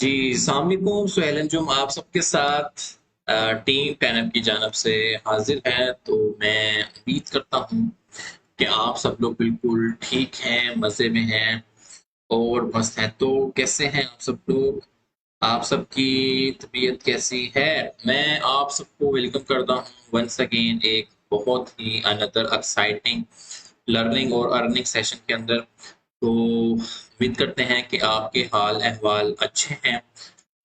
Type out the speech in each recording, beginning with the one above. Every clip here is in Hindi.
जी, अस्सलामुअलैकुम सुहेल अंजुम आप सबके साथ टीम पैनअप की जानब से हाजिर है। तो मैं उम्मीद करता हूँ कि आप सब लोग बिल्कुल ठीक हैं, मज़े में हैं और मस्त हैं। तो कैसे हैं आप सब लोग? आप सबकी तबीयत कैसी है? मैं आप सबको वेलकम करता हूँ वंस अगेन एक बहुत ही अनदर एक्साइटिंग लर्निंग और अर्निंग सेशन के अंदर। तो उम्मीद करते हैं कि आपके हाल अहवाल अच्छे हैं,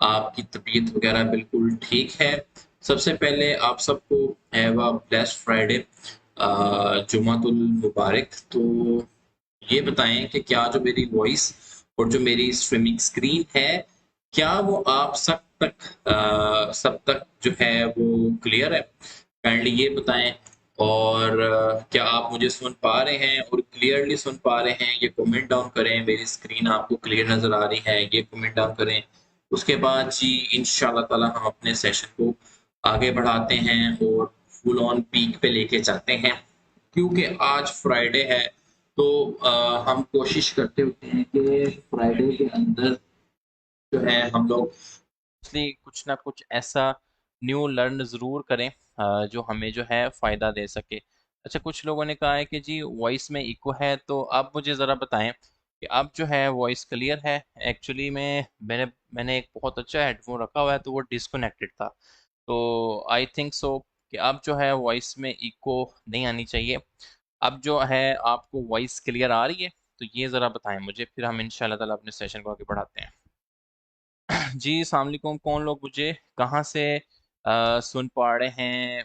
आपकी तबीयत वगैरह बिल्कुल ठीक है। सबसे पहले आप सबको have a blessed Friday, Jumatul मुबारक। तो ये बताएं कि क्या जो मेरी वॉइस और जो मेरी स्ट्रीमिंग स्क्रीन है, क्या वो आप सब तक जो है वो क्लियर है? काइंडली ये बताएं। और क्या आप मुझे सुन पा रहे हैं और क्लियरली सुन पा रहे हैं? ये कमेंट डाउन करें। मेरी स्क्रीन आपको क्लियर नजर आ रही है, ये कमेंट डाउन करें। उसके बाद जी इंशाल्लाह ताला हम अपने सेशन को आगे बढ़ाते हैं और फुल ऑन पीक पे लेके जाते हैं। क्योंकि आज फ्राइडे है, तो हम कोशिश करते होते हैं कि फ्राइडे के अंदर जो है हम लोग इसलिए कुछ ना कुछ ऐसा न्यू लर्न ज़रूर करें जो हमें जो है फ़ायदा दे सके। अच्छा, कुछ लोगों ने कहा है कि जी वॉइस में इको है, तो आप मुझे ज़रा बताएं कि अब जो है वॉइस क्लियर है। एक्चुअली में मैंने एक बहुत अच्छा हेडफोन रखा हुआ है, तो वो डिस्कनेक्टेड था। तो आई थिंक सो कि अब जो है वॉइस में इको नहीं आनी चाहिए। अब जो है आपको वॉइस क्लियर आ रही है, तो ये ज़रा बताएं मुझे, फिर हम इंशाल्लाह ताला अपने सेशन को आगे बढ़ाते हैं। जी अस्सलाम वालेकुम। कौन लोग मुझे कहाँ से सुन पा रहे हैं,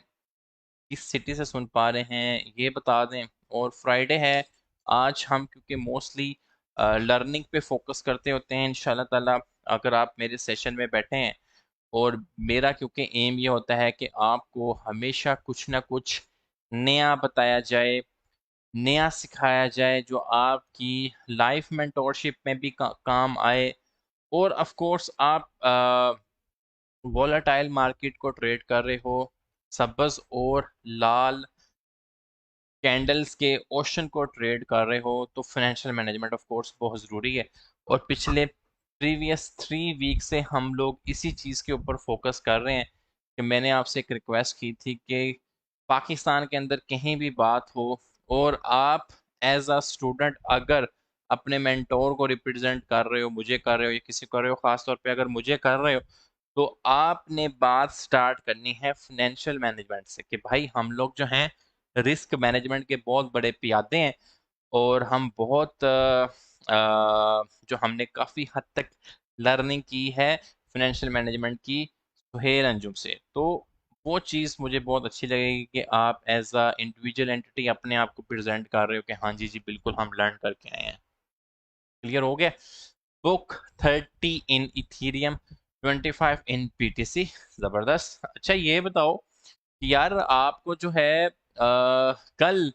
किस सिटी से सुन पा रहे हैं, ये बता दें। और फ्राइडे है आज, हम क्योंकि मोस्टली लर्निंग पे फोकस करते होते हैं इंशाल्लाह ताला। अगर आप मेरे सेशन में बैठे हैं, और मेरा क्योंकि एम ये होता है कि आपको हमेशा कुछ ना कुछ नया बताया जाए, नया सिखाया जाए, जो आपकी लाइफ मेंटोरशिप में भी काम आए। और ऑफ कोर्स आप वोलाटाइल मार्केट को ट्रेड कर रहे हो, सब्ज और लाल कैंडल्स के ओशन को ट्रेड कर रहे हो, तो फाइनेंशियल मैनेजमेंट ऑफ कोर्स बहुत ज़रूरी है। और पिछले प्रीवियस 3 वीक से हम लोग इसी चीज़ के ऊपर फोकस कर रहे हैं कि मैंने आपसे एक रिक्वेस्ट की थी कि पाकिस्तान के अंदर कहीं भी बात हो, और आप एज अ स्टूडेंट अगर अपने मेंटोर को रिप्रेजेंट कर रहे हो, मुझे कर रहे हो या किसी कर रहे हो, ख़ास तौर पे अगर मुझे कर रहे हो, तो आपने बात स्टार्ट करनी है फाइनेंशियल मैनेजमेंट से कि भाई हम लोग जो हैं रिस्क मैनेजमेंट के बहुत बड़े पियादे हैं। और हम बहुत जो हमने काफ़ी हद तक लर्निंग की है फाइनेंशियल मैनेजमेंट की सुहेल अंजुम से। तो वो चीज़ मुझे बहुत अच्छी लगेगी कि आप एज अ इंडिविजुअल एंटिटी अपने आप को प्रेजेंट कर रहे हो कि हाँ जी जी बिल्कुल हम लर्न करके आए हैं। क्लियर हो गया? बुक 30 इन इथीरियम, 25 इन पीटीसी। ज़बरदस्त। अच्छा ये बताओ कि यार आपको जो है कल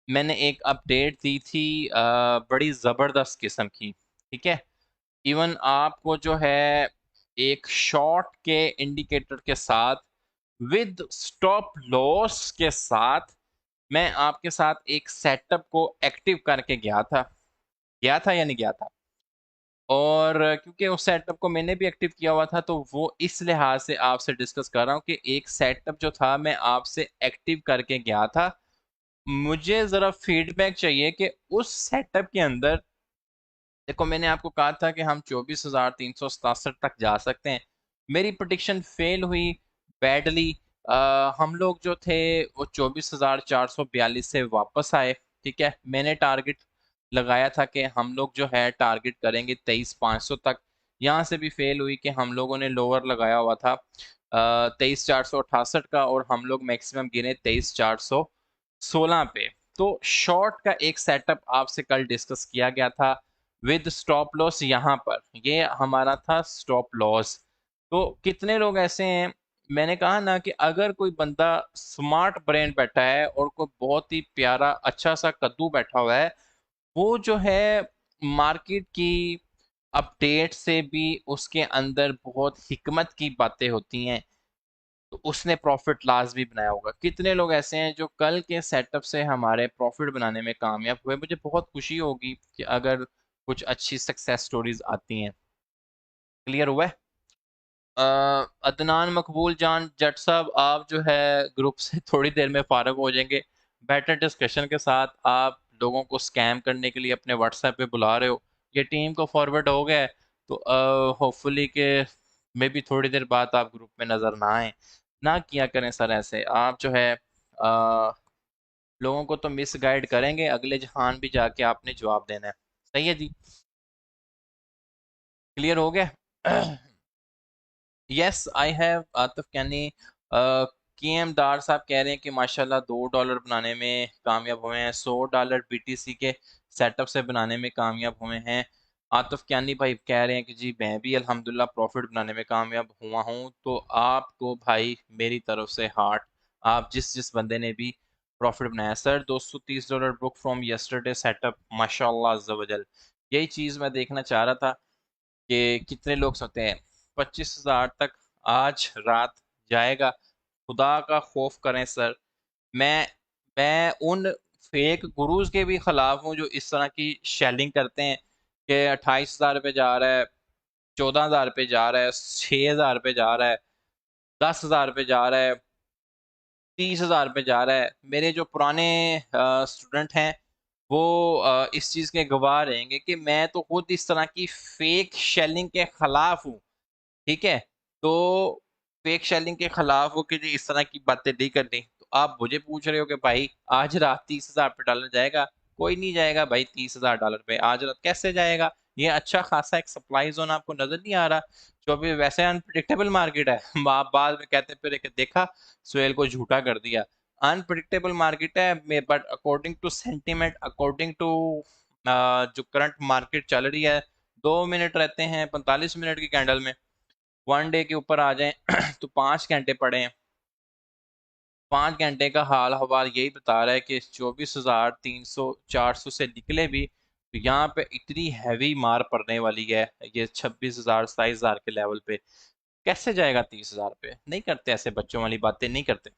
मैंने एक अपडेट दी थी बड़ी ज़बरदस्त किस्म की, ठीक है। इवन आपको जो है एक शॉर्ट के इंडिकेटर के साथ, विद स्टॉप लॉस के साथ, मैं आपके साथ एक सेटअप को एक्टिव करके गया था या नहीं गया था। और क्योंकि उस सेटअप को मैंने भी एक्टिव किया हुआ था, तो वो इस लिहाज से आपसे डिस्कस कर रहा हूँ कि एक सेटअप जो था मैं आपसे एक्टिव करके गया था। मुझे ज़रा फीडबैक चाहिए कि उस सेटअप के अंदर, देखो मैंने आपको कहा था कि हम 24,367 तक जा सकते हैं। मेरी प्रेडिक्शन फेल हुई बैडली। हम लोग जो थे वो 24,442 से वापस आए। ठीक है, मैंने टारगेट लगाया था कि हम लोग जो है टारगेट करेंगे 23,500 तक। यहाँ से भी फेल हुई कि हम लोगों ने लोअर लगाया हुआ था 23,468 का, और हम लोग मैक्सिमम गिने 23,416 पे। तो शॉर्ट का एक सेटअप आपसे कल डिस्कस किया गया था विद स्टॉप लॉस। यहाँ पर ये हमारा था स्टॉप लॉस। तो कितने लोग ऐसे हैं, मैंने कहा ना कि अगर कोई बंदा स्मार्ट ब्रेन बैठा है और कोई बहुत ही प्यारा अच्छा सा कद्दू बैठा हुआ है, वो जो है मार्केट की अपडेट से भी उसके अंदर बहुत हिकमत की बातें होती हैं, तो उसने प्रॉफिट लॉस भी बनाया होगा। कितने लोग ऐसे हैं जो कल के सेटअप से हमारे प्रॉफिट बनाने में कामयाब हुए? मुझे बहुत खुशी होगी कि अगर कुछ अच्छी सक्सेस स्टोरीज आती हैं। क्लियर हुआ है? अदनान मकबूल जान जट साहब, आप जो है ग्रुप से थोड़ी देर में फारग हो जाएंगे। बेटर डिस्कशन के साथ आप लोगों को स्कैम करने के लिए अपने व्हाट्सएप पे बुला रहे हो, ये टीम को फॉरवर्ड हो गया है। तो होपफुली के मे भी थोड़ी देर बाद आप ग्रुप में नज़र ना आए, ना किया करें सर ऐसे। आप जो है लोगों को तो मिस गाइड करेंगे, अगले जहान भी जाके आपने जवाब देना है। सही है जी? क्लियर हो गया? यस आई हैव आतिफ कैनी। के एम दार साहब कह रहे हैं कि माशाल्लाह $2 बनाने में कामयाब हुए हैं, $100 बीटीसी के सेटअप से बनाने में कामयाब हुए हैं। आतिफ कैनी भाई कह रहे हैं कि जी मैं भी अल्हम्दुलिल्लाह प्रॉफिट बनाने में कामयाब हुआ हूँ। तो आपको भाई मेरी तरफ से हार्ट, आप जिस जिस बंदे ने भी प्रॉफिट बनाया sir, $230 book from yesterday setup, माशाल्लाह अज़्ज़ा वजल। यही चीज़ मैं देखना चाह रहा था कि कितने लोग सकते हैं। 25,000 तक आज रात जाएगा, खुदा का खौफ करें सर। मैं मैं उन फेक गुरुज के भी खिलाफ हूँ जो इस तरह की शेलिंग करते हैं कि 28,000 पे जा रहा है, 14,000 पे जा रहा है, 6,000 पे जा रहा है, 10,000 पे जा रहा है, 30,000 पे जा रहा है। मेरे जो पुराने स्टूडेंट हैं वो इस चीज़ के गवाह रहेंगे कि मैं तो खुद इस तरह की फेक शेलिंग के खिलाफ हूँ। ठीक है? तो फेक शेलिंग के खिलाफ हो कि जी इस तरह की बातें नहीं करनी। तो आप मुझे पूछ रहे हो कि भाई आज रात 30,000 पे डॉलर जाएगा? कोई नहीं जाएगा भाई। $30,000 पे आज रात कैसे जाएगा? ये अच्छा खासा एक सप्लाई जोन आपको नजर नहीं आ रहा? जो अभी वैसे अनप्रिडिक्टेबल मार्केट है। आप बाद में कहते फिर कि देखा सुहेल को झूठा कर दिया। अनप्रिडिक्टेबल मार्केट है, but according to sentiment, according to जो करंट मार्केट चल रही है, 2 मिनट रहते हैं 45 मिनट की कैंडल में। वन डे के ऊपर आ जाएं तो 5 घंटे पड़े हैं। 5 घंटे का हाल हवाल यही बता रहा है कि 24,300 400 से निकले भी तो यहाँ पे इतनी हैवी मार पड़ने वाली है। ये 26,000 27,000 के लेवल पे कैसे जाएगा? 30,000 पे नहीं करते, ऐसे बच्चों वाली बातें नहीं करते।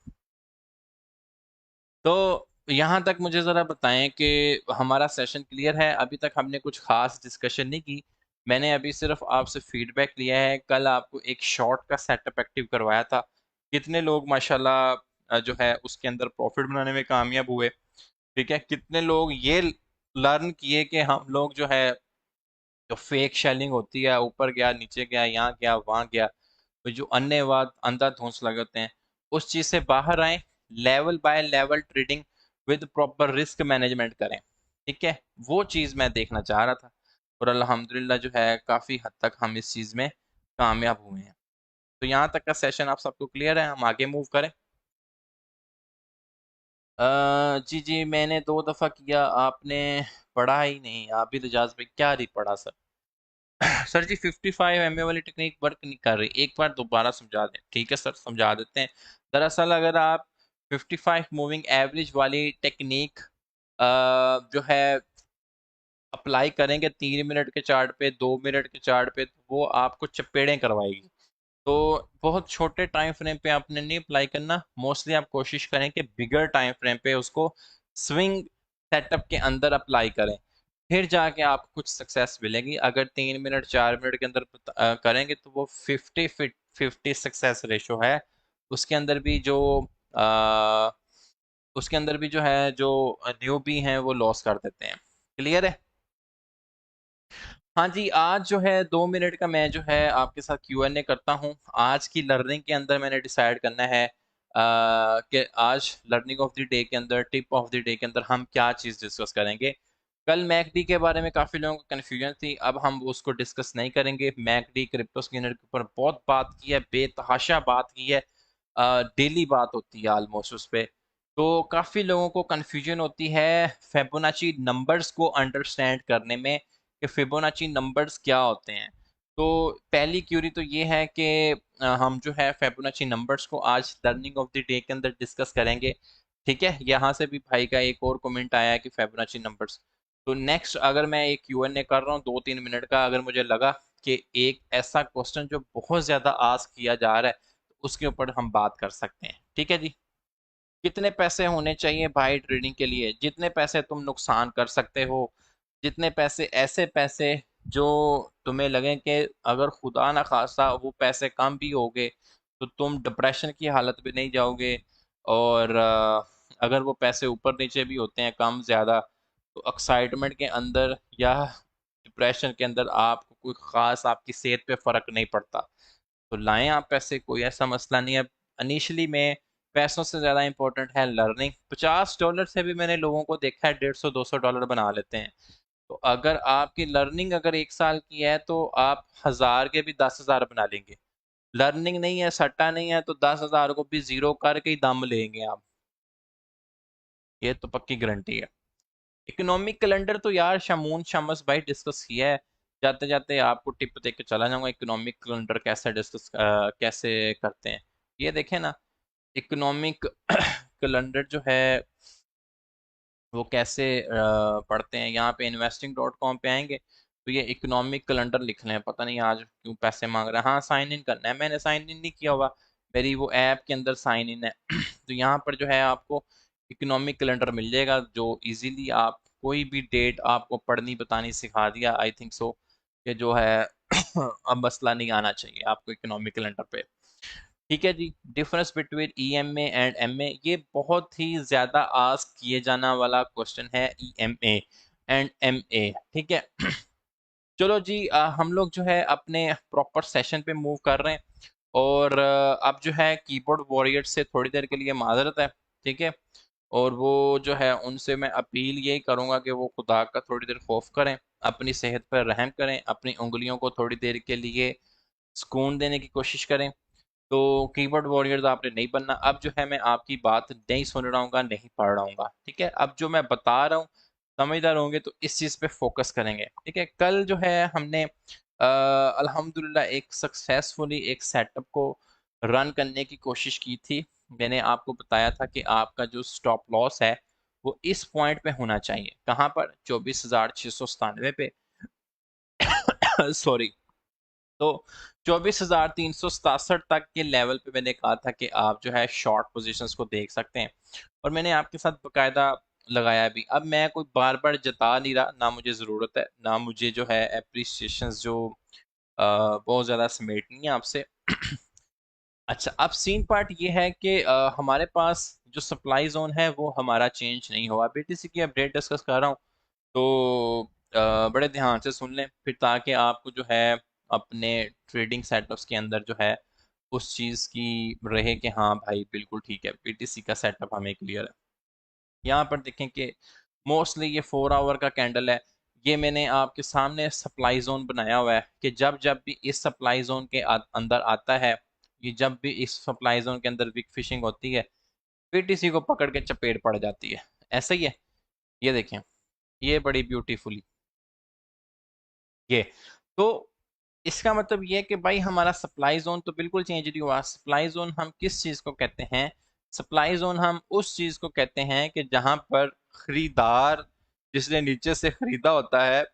तो यहाँ तक मुझे ज़रा बताएं कि हमारा सेशन क्लियर है? अभी तक हमने कुछ खास डिस्कशन नहीं की। मैंने अभी सिर्फ आपसे फीडबैक लिया है। कल आपको एक शॉर्ट का सेटअप एक्टिव करवाया था, कितने लोग माशाल्लाह जो है उसके अंदर प्रॉफिट बनाने में कामयाब हुए। ठीक है? कितने लोग ये लर्न किए कि हम लोग जो है, जो फेक शेलिंग होती है, ऊपर गया नीचे गया यहाँ गया वहाँ गया, तो जो अन्यवाद अंधाधुंस लगाते हैं, उस चीज़ से बाहर आए। Level by level trading with proper risk management करें। ठीक है? वो चीज़ मैं देखना चाह रहा था और अल्हम्दुलिल्लाह जो है काफ़ी हद तक हम इस चीज़ में कामयाब हुए हैं। तो यहाँ तक का सेशन आप सबको क्लियर है? हम आगे मूव करें। जी जी मैंने 2 दफ़ा किया, आपने पढ़ा ही नहीं। आप भी तो जाज भाई क्या नहीं पढ़ा सर? सर जी 55 MA वाली टेक्निक वर्क नहीं कर रही, एक बार दोबारा समझा दें। ठीक है सर, समझा देते हैं। दरअसल अगर आप 55 मूविंग एवरेज वाली टेक्निक जो है अप्लाई करेंगे 3 मिनट के चार्ट पे, 2 मिनट के चार्ट पे, तो वो आपको चपेड़े करवाएगी। तो बहुत छोटे टाइम फ्रेम पे आपने नहीं अप्लाई करना। मोस्टली आप कोशिश करें कि बिगर टाइम फ्रेम पे उसको स्विंग सेटअप के अंदर अप्लाई करें, फिर जाके आपको कुछ सक्सेस मिलेगी। अगर 3 मिनट 4 मिनट के अंदर करेंगे तो वो 50-50 सक्सेस रेशो है। उसके अंदर भी जो आ, उसके अंदर भी जो है, जो न्यूबी हैं वो लॉस कर देते हैं। क्लियर है? हाँ जी, आज जो है 2 मिनट का मैं जो है आपके साथ Q&A करता हूँ। आज की लर्निंग के अंदर मैंने डिसाइड करना है कि आज लर्निंग ऑफ द डे के अंदर, टिप ऑफ द डे के अंदर हम क्या चीज़ डिस्कस करेंगे। कल मैकडी के बारे में काफ़ी लोगों को कन्फ्यूजन थी, अब हम उसको डिस्कस नहीं करेंगे। मैकडी क्रिप्टो स्किनर के ऊपर बहुत बात की है, बेतहाशा बात की है, डेली बात होती है ऑलमोस्ट उस पर। तो काफ़ी लोगों को कन्फ्यूजन होती है फेबोनाची नंबर्स को अंडरस्टैंड करने में कि फिबोनाची नंबर्स क्या होते हैं। तो पहली क्यूरी तो ये है कि हम जो है फिबोनाची नंबर्स को आज लर्निंग ऑफ द डे के अंदर डिस्कस करेंगे। ठीक है? यहाँ से भी भाई का एक और कमेंट आया है कि फिबोनाची नंबर्स। तो नेक्स्ट अगर मैं एक Q&A कर रहा हूँ 2-3 मिनट का, अगर मुझे लगा कि एक ऐसा क्वेश्चन जो बहुत ज़्यादा आस्क किया जा रहा है, तो उसके ऊपर हम बात कर सकते हैं। ठीक है जी? कितने पैसे होने चाहिए भाई ट्रेडिंग के लिए? जितने पैसे तुम नुकसान कर सकते हो, जितने पैसे, ऐसे पैसे जो तुम्हें लगे कि अगर खुदा ना खास्ता वो पैसे कम भी हो गए तो तुम डिप्रेशन की हालत में नहीं जाओगे। और अगर वो पैसे ऊपर नीचे भी होते हैं कम ज़्यादा, तो एक्साइटमेंट के अंदर या डिप्रेशन के अंदर आपको कोई ख़ास आपकी सेहत पे फ़र्क नहीं पड़ता। तो लाएं आप पैसे, कोई ऐसा मसला नहीं है। इनिशियली में पैसों से ज़्यादा इंपॉर्टेंट है लर्निंग। $50 से भी मैंने लोगों को देखा है 150-200 डॉलर बना लेते हैं। तो अगर आपकी लर्निंग अगर 1 साल की है तो आप 1000 के भी 10,000 बना लेंगे। लर्निंग नहीं है, सट्टा नहीं है, तो 10,000 को भी जीरो करके ही दम लेंगे आप, ये तो पक्की गारंटी है। इकोनॉमिक कैलेंडर तो यार शमून शमस भाई डिस्कस किया है। जाते जाते आपको टिप दे के चला जाऊंगा इकोनॉमिक कैलेंडर कैसे डिस्कस कैसे करते हैं। ये देखें ना, इकोनॉमिक कैलेंडर जो है वो कैसे पढ़ते हैं। यहाँ पे investing.com पे आएंगे तो ये इकोनॉमिक कैलेंडर लिख लें। पता नहीं आज क्यों पैसे मांग रहा है। हाँ, साइन इन करना है, मैंने साइन इन नहीं किया हुआ, मेरी वो ऐप के अंदर साइन इन है। तो यहाँ पर जो है आपको इकोनॉमिक कैलेंडर मिल जाएगा जो इजीली आप कोई भी डेट आपको पढ़नी बतानी सिखा दिया। आई थिंक सो ये जो है अब मसला नहीं आना चाहिए आपको इकोनॉमिक कैलेंडर पे। ठीक है जी। Difference between EMA and MA, ये बहुत ही ज्यादा आस्क किए जाना वाला क्वेश्चन है, ईएमए एंड एमए। ठीक है। चलो जी, हम लोग जो है अपने प्रॉपर सेशन पे मूव कर रहे हैं। और अब जो है कीबोर्ड वॉरियर से थोड़ी देर के लिए माजरत है। ठीक है। और वो जो है उनसे मैं अपील यही करूंगा कि वो खुदा का थोड़ी देर खौफ करें, अपनी सेहत पर रहम करें, अपनी उंगलियों को थोड़ी देर के लिए सुकून देने की कोशिश करें। तो कीबोर्ड वॉरियर्स आपने नहीं बनना। अब जो है मैं आपकी बात नहीं सुन रहा हूँ, नहीं पढ़ रहा हूँ। ठीक है। अब जो मैं बता रहा हूँ समझदार होंगे तो इस चीज़ पे फोकस करेंगे। ठीक है। कल जो है हमने अल्हम्दुलिल्लाह एक सक्सेसफुली एक सेटअप को रन करने की कोशिश की थी। मैंने आपको बताया था कि आपका जो स्टॉप लॉस है वो इस पॉइंट पे होना चाहिए। कहाँ पर? 24,697 पे। सॉरी। तो 24,367 तक के लेवल पे मैंने कहा था कि आप जो है शॉर्ट पोजीशंस को देख सकते हैं। और मैंने आपके साथ बकायदा लगाया भी। अब मैं कोई बार बार जता नहीं रहा, ना मुझे ज़रूरत है, ना मुझे जो है अप्रिसिएशन जो बहुत ज़्यादा समेटनी है आपसे। अच्छा, अब सीन पार्ट ये है कि हमारे पास जो सप्लाई जोन है वो हमारा चेंज नहीं हुआ। बीटीसी की अपडेट डिस्कस कर रहा हूँ तो बड़े ध्यान से सुन लें फिर, ताकि आपको जो है अपने ट्रेडिंग सेटअप्स के अंदर जो है उस चीज़ की रहे कि हाँ भाई बिल्कुल ठीक है, बीटीसी का सेटअप हमें क्लियर है। यहाँ पर देखें कि मोस्टली ये 4 आवर का कैंडल है। ये मैंने आपके सामने सप्लाई जोन बनाया हुआ है कि जब जब भी इस सप्लाई जोन के अंदर आता है, ये जब भी इस सप्लाई जोन के अंदर विक फिशिंग होती है, बीटीसी को पकड़ के चपेट पड़ जाती है। ऐसा ही है। ये देखें, ये बड़ी ब्यूटीफुली ये। तो इसका मतलब ये है कि भाई हमारा सप्लाई जोन तो बिल्कुल चेंज नहीं हुआ। सप्लाई जोन हम किस चीज को कहते हैं? सप्लाई जोन हम उस चीज को कहते हैं कि जहां पर खरीदार जिसने नीचे से खरीदा होता है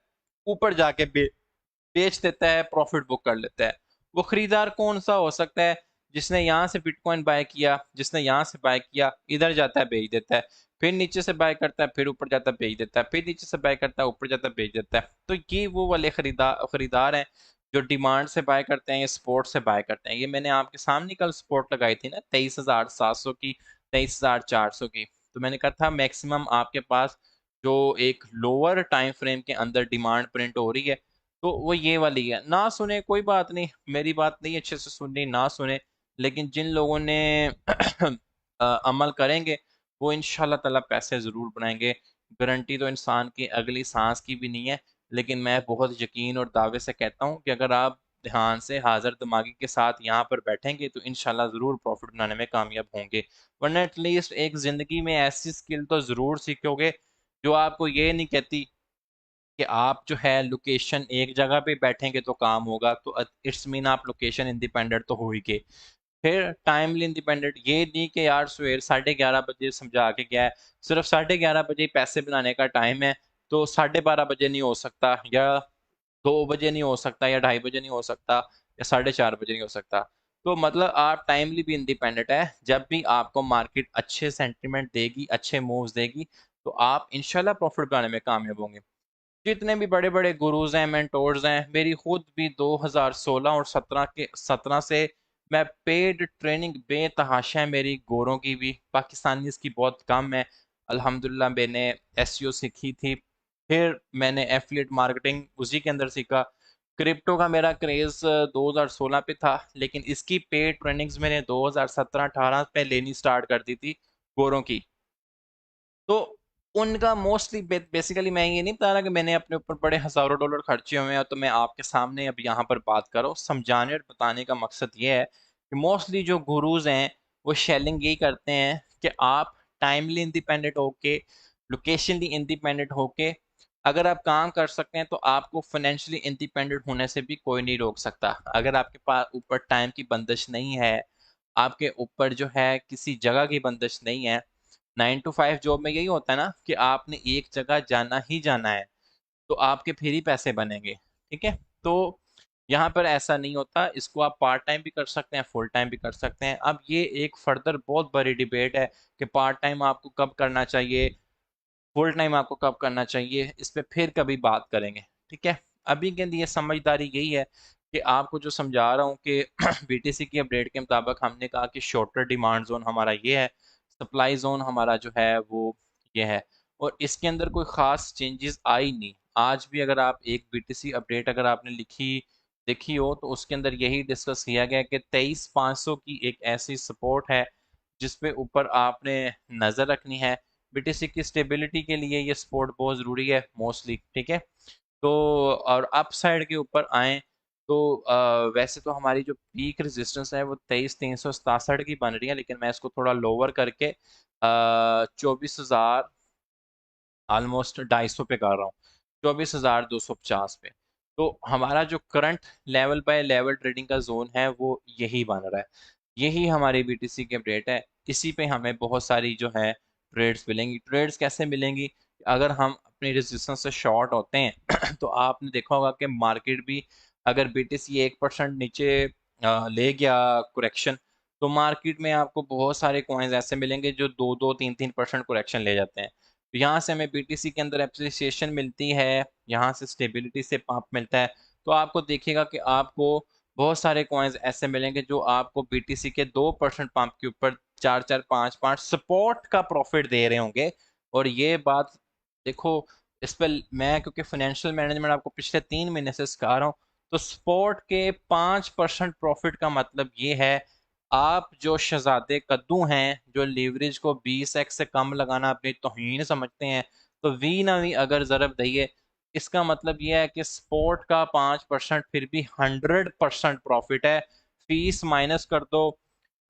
ऊपर जाके बेच देता है, प्रॉफिट बुक कर लेता है। वो खरीदार कौन सा हो सकता है? जिसने यहाँ से बिटकॉइन बाय किया, जिसने यहाँ से बाय किया, इधर जाता है बेच देता है, फिर नीचे से बाय करता है, फिर ऊपर जाता है बेच देता है, फिर नीचे से बाय करता है, ऊपर जाता है बेच देता है। तो ये वो वाले खरीदार हैं जो डिमांड से बाय करते हैं या सपोर्ट से बाय करते हैं। ये मैंने आपके सामने कल सपोर्ट लगाई थी ना, 23,700 की, 23,400 की। तो मैंने कहा था मैक्सिमम आपके पास जो एक लोअर टाइम फ्रेम के अंदर डिमांड प्रिंट हो रही है तो वो ये वाली है। ना सुने कोई बात नहीं, मेरी बात नहीं अच्छे से सुननी, ना सुने, लेकिन जिन लोगों ने अमल करेंगे वो इंशाल्लाह ताला पैसे ज़रूर बनाएंगे। गारंटी तो इंसान की अगली सांस की भी नहीं है, लेकिन मैं बहुत यकीन और दावे से कहता हूँ कि अगर आप ध्यान से हाजिर दिमागी के साथ यहाँ पर बैठेंगे तो इंशाल्लाह ज़रूर प्रॉफिट बनाने में कामयाब होंगे। वरना एटलीस्ट एक ज़िंदगी में ऐसी स्किल तो ज़रूर सीखोगे जो आपको ये नहीं कहती कि आप जो है लोकेशन एक जगह पे बैठेंगे तो काम होगा। तो इट्स मीन आप लोकेशन इंडिपेंडेंट तो हो ही गए। फिर टाइमली इंडिपेंडेंट, ये नहीं कि यार सवेर 11:30 बजे समझा के गया है, सिर्फ 11:30 बजे ही पैसे बनाने का टाइम है, तो 12:30 बजे नहीं हो सकता, या 2 बजे नहीं हो सकता, या 2:30 बजे नहीं हो सकता, या 4:30 बजे नहीं हो सकता। तो मतलब आप टाइमली भी इंडिपेंडेंट है। जब भी आपको मार्केट अच्छे सेंटीमेंट देगी, अच्छे मूव्स देगी, तो आप इंशाल्लाह प्रॉफिट बनाने में कामयाब होंगे। जितने भी बड़े बड़े गुरुज हैं, मेंटोर्स हैं, मेरी खुद भी 2016 और 17 से मैं पेड ट्रेनिंग बेतहाशा है मेरी, गोरों की भी, पाकिस्तानी की बहुत कम है। अल्हम्दुलिल्लाह मैंने एसईओ सीखी थी, फिर मैंने एफिलिएट मार्केटिंग उसी के अंदर सीखा। क्रिप्टो का मेरा क्रेज 2016 पे था, लेकिन इसकी पेड ट्रेनिंग्स मैंने 2017-18 पे लेनी स्टार्ट कर दी थी गोरों की। तो उनका मोस्टली बेसिकली मैं ये नहीं बता रहा कि मैंने अपने ऊपर बड़े हजारों डॉलर खर्चे हुए हैं, तो मैं आपके सामने अब यहाँ पर बात कर रहा हूँ। समझाने और बताने का मकसद ये है कि मोस्टली जो गुरुज हैं वो शेलिंग यही करते हैं कि आप टाइमली इंडिपेंडेंट होके, लोकेशनली इंडिपेंडेंट होके अगर आप काम कर सकते हैं तो आपको फाइनेंशियली इंडिपेंडेंट होने से भी कोई नहीं रोक सकता। अगर आपके पास ऊपर टाइम की बंदिश नहीं है, आपके ऊपर जो है किसी जगह की बंदिश नहीं है, 9 to 5 जॉब में यही होता है ना कि आपने एक जगह जाना ही जाना है, तो आपके फिर ही पैसे बनेंगे। ठीक है, तो यहाँ पर ऐसा नहीं होता, इसको आप पार्ट टाइम भी कर सकते हैं, फुल टाइम भी कर सकते हैं। अब ये एक फर्दर बहुत बड़ी डिबेट है कि पार्ट टाइम आपको कब करना चाहिए, फुल टाइम आपको कब करना चाहिए, इस पे फिर कभी बात करेंगे। ठीक है, अभी के लिए समझदारी यही है कि आपको जो समझा रहा हूँ कि बीटीसी की अपडेट के मुताबिक हमने कहा कि शॉर्टर डिमांड जोन हमारा ये है, सप्लाई जोन हमारा जो है वो ये है, और इसके अंदर कोई ख़ास चेंजेस आई नहीं। आज भी अगर आप एक बीटीसी अपडेट अगर आपने देखी हो तो उसके अंदर यही डिस्कस किया गया कि 23,500 की एक ऐसी सपोर्ट है जिस पे ऊपर आपने नज़र रखनी है। बीटीसी की स्टेबिलिटी के लिए ये सपोर्ट बहुत ज़रूरी है मोस्टली। ठीक है, तो और अप साइड के ऊपर आए तो वैसे तो हमारी जो पीक रेजिस्टेंस है वो 23,367 की बन रही है, लेकिन मैं इसको थोड़ा लोअर करके 24,000 ऑलमोस्ट 250 पे कर रहा हूँ, 24,250 पे। तो हमारा जो current level by level trading का जोन है वो यही बन रहा है, यही हमारी बीटीसी की अपडेट है। इसी पे हमें बहुत सारी जो है ट्रेड्स मिलेंगी। ट्रेड्स कैसे मिलेंगी? अगर हम अपनी रेजिस्टेंस से शॉर्ट होते हैं तो आपने देखा होगा कि मार्केट भी अगर बीटीसी 1% नीचे ले गया कुरेक्शन, तो मार्केट में आपको बहुत सारे कॉइन्स ऐसे मिलेंगे जो 2-2, 3-3% कुरेक्शन ले जाते हैं। तो यहाँ से हमें बीटीसी के अंदर एप्रिसिएशन मिलती है, यहाँ से स्टेबिलिटी से पंप मिलता है। तो आपको देखिएगा कि आपको बहुत सारे कॉइन्स ऐसे मिलेंगे जो आपको बीटीसी के 2% पंप के ऊपर 4-4, 5-5 सपोर्ट का प्रॉफिट दे रहे होंगे। और ये बात देखो, इस पर मैं क्योंकि फाइनेंशियल मैनेजमेंट आपको पिछले 3 महीने से सिखा रहा हूँ, तो स्पॉट के 5% प्रॉफिट का मतलब ये है, आप जो शहजादे कद्दू हैं जो लीवरेज को 20x से कम लगाना अपनी तौहीन समझते हैं, तो वी ना वी अगर ज़रब दइए, इसका मतलब यह है कि स्पोर्ट का 5% फिर भी 100% प्रॉफिट है। फीस माइनस कर दो,